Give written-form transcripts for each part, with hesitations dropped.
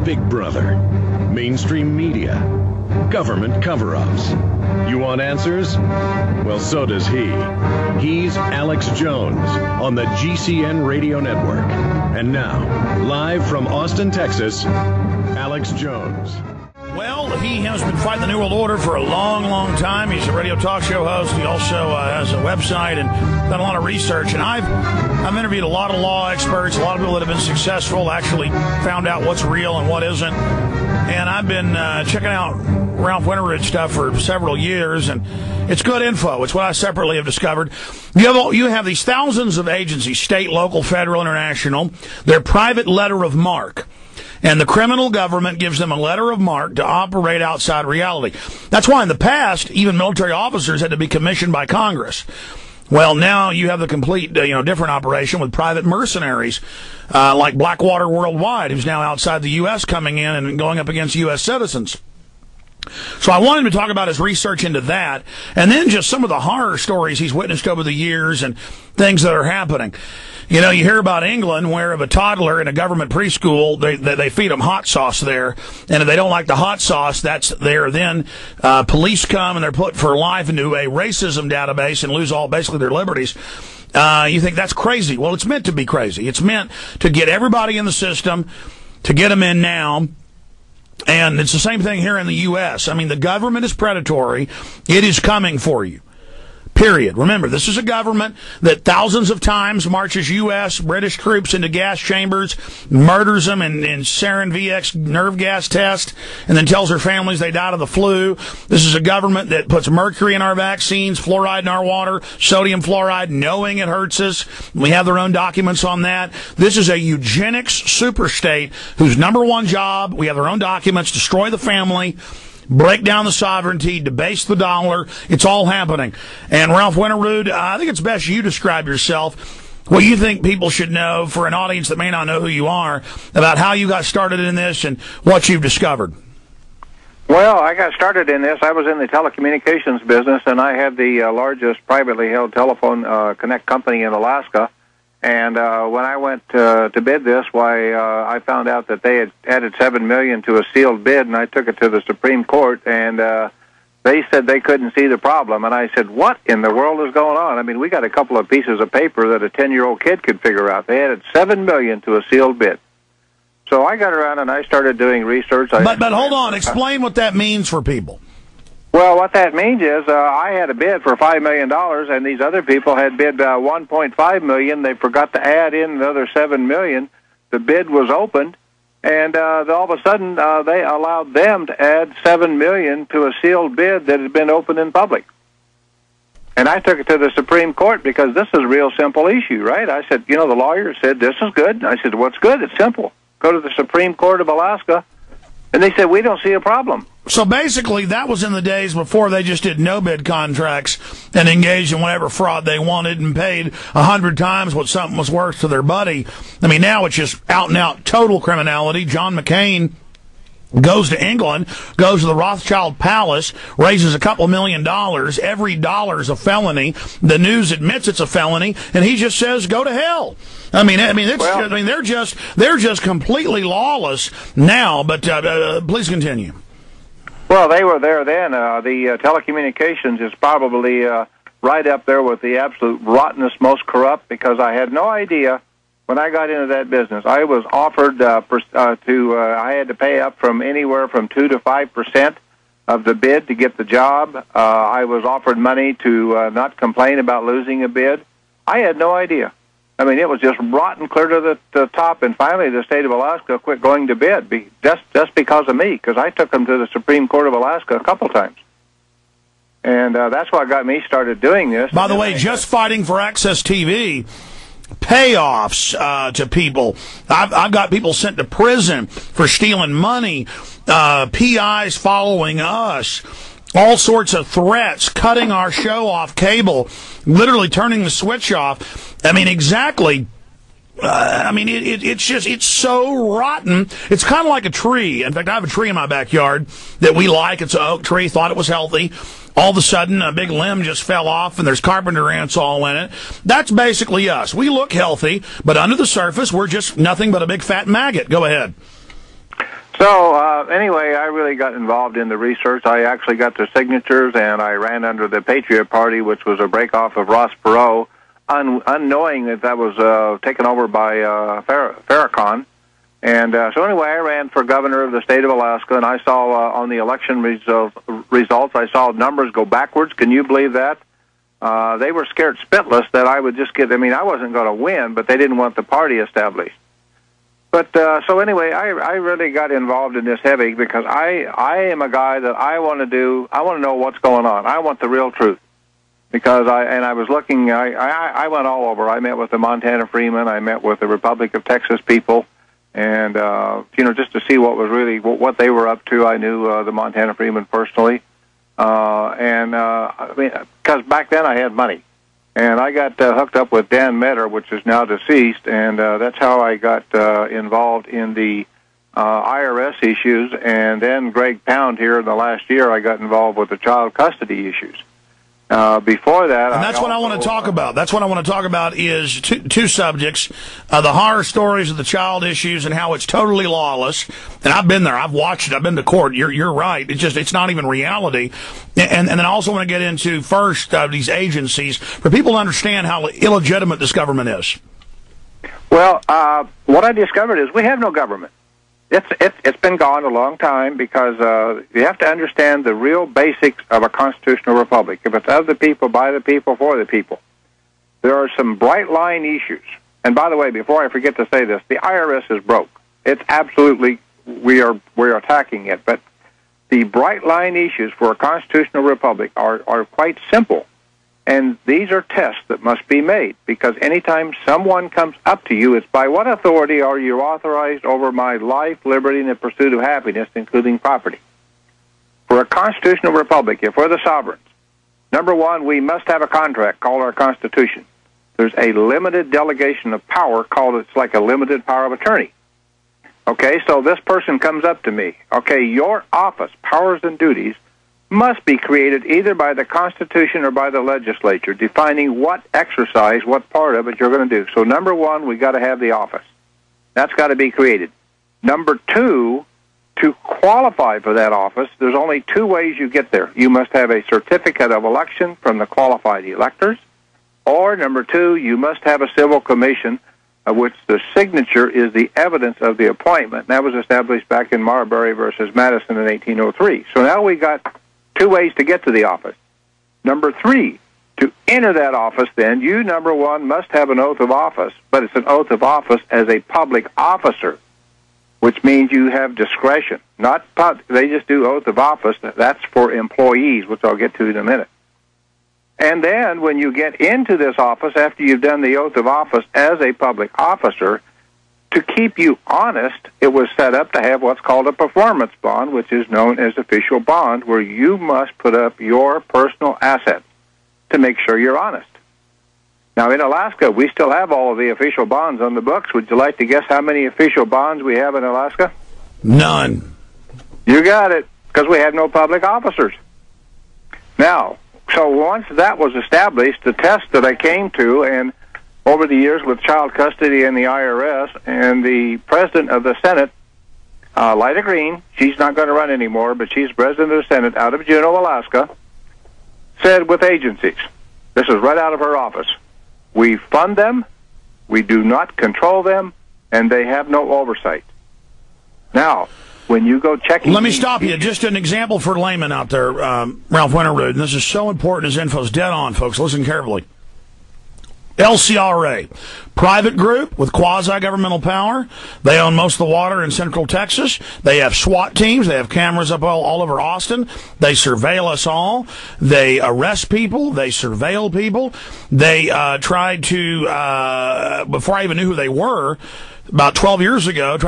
Big Brother, mainstream media, government cover-ups. You want answers? Well, so does he. He's Alex Jones on the GCN Radio Network. And now, live from Austin, Texas, Alex Jones. Well, he has been fighting the New World Order for a long, long time. He's a radio talk show host. He also has a website and done a lot of research. And I've interviewed a lot of law experts, a lot of people that have been successful, actually found out what's real and what isn't. And I've been checking out Ralph Winterrowd stuff for several years, and it's good info. It's what I separately have discovered. You have these thousands of agencies, state, local, federal, international. They're private letter of marque. And the criminal government gives them a letter of marque to operate outside reality. That's why in the past, even military officers had to be commissioned by Congress. Well, now you have the complete, different operation with private mercenaries, like Blackwater Worldwide, who's now outside the U.S. coming in and going up against U.S. citizens. So I wanted to talk about his research into that, and then just some of the horror stories he's witnessed over the years and things that are happening. You hear about England, where if a toddler in a government preschool, they feed them hot sauce there, and if they don't like the hot sauce, then police come and they're put for life into a racism database and lose basically their liberties. You think that's crazy. Well, it's meant to be crazy. It's meant to get everybody in the system, to get them in now. And it's the same thing here in the U.S. I mean, the government is predatory. It is coming for you. Period. Remember, this is a government that thousands of times marches U.S., British troops into gas chambers, murders them in sarin VX nerve gas test, and then tells their families they died of the flu. This is a government that puts mercury in our vaccines, fluoride in our water, sodium fluoride, knowing it hurts us. We have their own documents on that. This is a eugenics superstate whose number one job, we have their own documents, destroy the family, break down the sovereignty, debase the dollar. It's all happening. And Ralph Winterrowd, I think it's best you describe yourself, what you think people should know for an audience that may not know who you are, about how you got started in this and what you've discovered. Well, I got started in this. I was in the telecommunications business, and I had the largest privately held telephone connect company in Alaska. And when I went to bid this, I found out that they had added $7 million to a sealed bid, and I took it to the Supreme Court, and they said they couldn't see the problem. And I said, what in the world is going on? I mean, we got a couple of pieces of paper that a 10-year-old kid could figure out. They added $7 million to a sealed bid. So I got around and I started doing research. But hold on. Explain what that means for people. Well, what that means is I had a bid for $5 million, and these other people had bid $1.5 million. They forgot to add in another $7 million. The bid was opened, and all of a sudden they allowed them to add $7 million to a sealed bid that had been opened in public. And I took it to the Supreme Court because this is a real simple issue, right? I said, the lawyer said, this is good. I said, what's good? It's simple. Go to the Supreme Court of Alaska. And they said, we don't see a problem. So basically, that was in the days before they just did no-bid contracts and engaged in whatever fraud they wanted and paid 100 times what something was worth to their buddy. I mean, now it's just out-and-out total criminality. John McCain goes to England, goes to the Rothschild Palace, raises a couple $1 million. Every dollar's a felony. The news admits it's a felony, and he just says, "Go to hell." They're just completely lawless now. But please continue. Well, they were there then. The telecommunications is probably right up there with the absolute rottenest, most corrupt, because I had no idea when I got into that business. I was offered I had to pay up from anywhere from 2 to 5% of the bid to get the job. I was offered money to not complain about losing a bid. I had no idea. I mean, it was just rotten clear to the top, and finally the state of Alaska quit going to bid just because of me, because I took them to the Supreme Court of Alaska a couple times. And that's what got me started doing this. By the way, just fighting for Access TV, payoffs to people. I've got people sent to prison for stealing money, PIs following us, all sorts of threats, cutting our show off cable, literally turning the switch off. I mean, exactly. It's so rotten. It's kind of like a tree. In fact, I have a tree in my backyard that we like. It's an oak tree. Thought it was healthy. All of a sudden, a big limb just fell off, and there's carpenter ants all in it. That's basically us. We look healthy, but under the surface, we're just nothing but a big fat maggot. Go ahead. So anyway, I really got involved in the research. I actually got the signatures, and I ran under the Patriot Party, which was a breakoff of Ross Perot, unknowing that was taken over by Farrakhan. And so anyway, I ran for governor of the state of Alaska, and I saw on the election results, I saw numbers go backwards. Can you believe that? They were scared spitless that I would just get, I mean, I wasn't going to win, but they didn't want the party established. But so anyway, I really got involved in this heavy because I am a guy that I want to know what's going on. I want the real truth. Because I was looking, I went all over. I met with the Montana Freemen, I met with the Republic of Texas people, and just to see what they were up to. I knew the Montana Freemen personally, I mean, because back then I had money. And I got hooked up with Dan Metter, which is now deceased, and that's how I got involved in the IRS issues. And then Greg Pound here in the last year, I got involved with the child custody issues. Before that, and that's what I want to talk about. That's what I want to talk about is two subjects: the horror stories of the child issues and how it's totally lawless. And I've been there. I've watched it. I've been to court. You're right. It's not even reality. And then I also want to get into first these agencies for people to understand how illegitimate this government is. Well, what I discovered is we have no government. It's been gone a long time because you have to understand the real basics of a constitutional republic. If it's of the people, by the people, for the people. There are some bright line issues. And by the way, before I forget to say this, the IRS is broke. It's absolutely, we're attacking it. But the bright line issues for a constitutional republic are quite simple. And these are tests that must be made, because anytime someone comes up to you, it's by what authority are you authorized over my life, liberty, and the pursuit of happiness, including property? For a constitutional republic, if we're the sovereigns, number one, we must have a contract called our Constitution. There's a limited delegation of power called, it's like a limited power of attorney. Okay, so this person comes up to me. Okay, your office, powers and duties, must be created either by the Constitution or by the legislature, defining what exercise, what part of it you're going to do. So number one, we got to have the office. That's got to be created. Number two, to qualify for that office, there's only two ways you get there. You must have a certificate of election from the qualified electors, or number two, you must have a civil commission of which the signature is the evidence of the appointment. And that was established back in Marbury versus Madison in 1803. So now we got two ways to get to the office. Number three, to enter that office, then, you, number one, must have an oath of office, but it's an oath of office as a public officer, which means you have discretion. They just do oath of office. That's for employees, which I'll get to in a minute. And then when you get into this office, after you've done the oath of office as a public officer, to keep you honest, it was set up to have what's called a performance bond, which is known as official bond, where you must put up your personal assets to make sure you're honest. Now, in Alaska, we still have all of the official bonds on the books. Would you like to guess how many official bonds we have in Alaska? None. You got it, because we have no public officers. Now, so once that was established, the test that I came to, and over the years with child custody and the IRS, and the president of the Senate, Lyda Green, she's not going to run anymore, but she's president of the Senate out of Juneau, Alaska, said with agencies, this is right out of her office, we fund them, we do not control them, and they have no oversight. Now, when you go checking... Let me stop you. Just an example for laymen out there, Ralph Winterrowd, and this is so important. His info's dead on, folks. Listen carefully. LCRA, private group with quasi-governmental power. They own most of the water in Central Texas. They have SWAT teams. They have cameras up all over Austin. They surveil us all. They arrest people. They surveil people. They tried to, before I even knew who they were, about 12 years ago,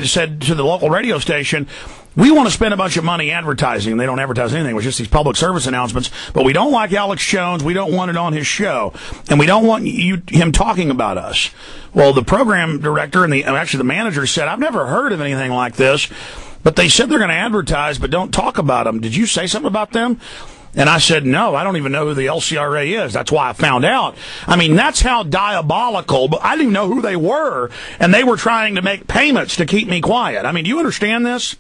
said to the local radio station, we want to spend a bunch of money advertising. They don't advertise anything. It was just these public service announcements. But we don't like Alex Jones. We don't want it on his show. And we don't want him talking about us. Well, the program director and actually the manager said, I've never heard of anything like this. But they said they're going to advertise, but don't talk about them. Did you say something about them? And I said, no, I don't even know who the LCRA is. That's why I found out. I mean, that's how diabolical, but I didn't even know who they were, and they were trying to make payments to keep me quiet. I mean, do you understand this?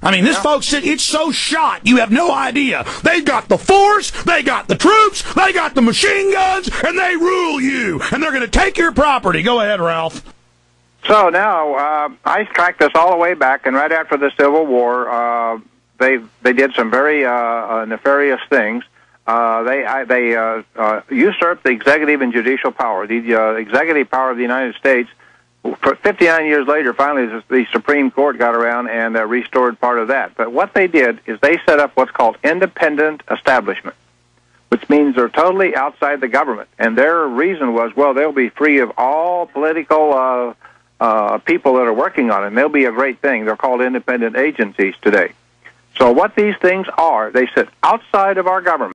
I mean, this folks, it's so shot, you have no idea. They've got the force, they got the troops, they got the machine guns, and they rule you, and they're going to take your property. Go ahead, Ralph. So now, I tracked this all the way back, and right after the Civil War, they did some very nefarious things. They usurped the executive and judicial power. The executive power of the United States, for 59 years later, finally the Supreme Court got around and restored part of that. But what they did is they set up what's called independent establishment, which means they're totally outside the government. And their reason was, well, they'll be free of all political people that are working on it, and they'll be a great thing. They're called independent agencies today. So what these things are, they sit outside of our government.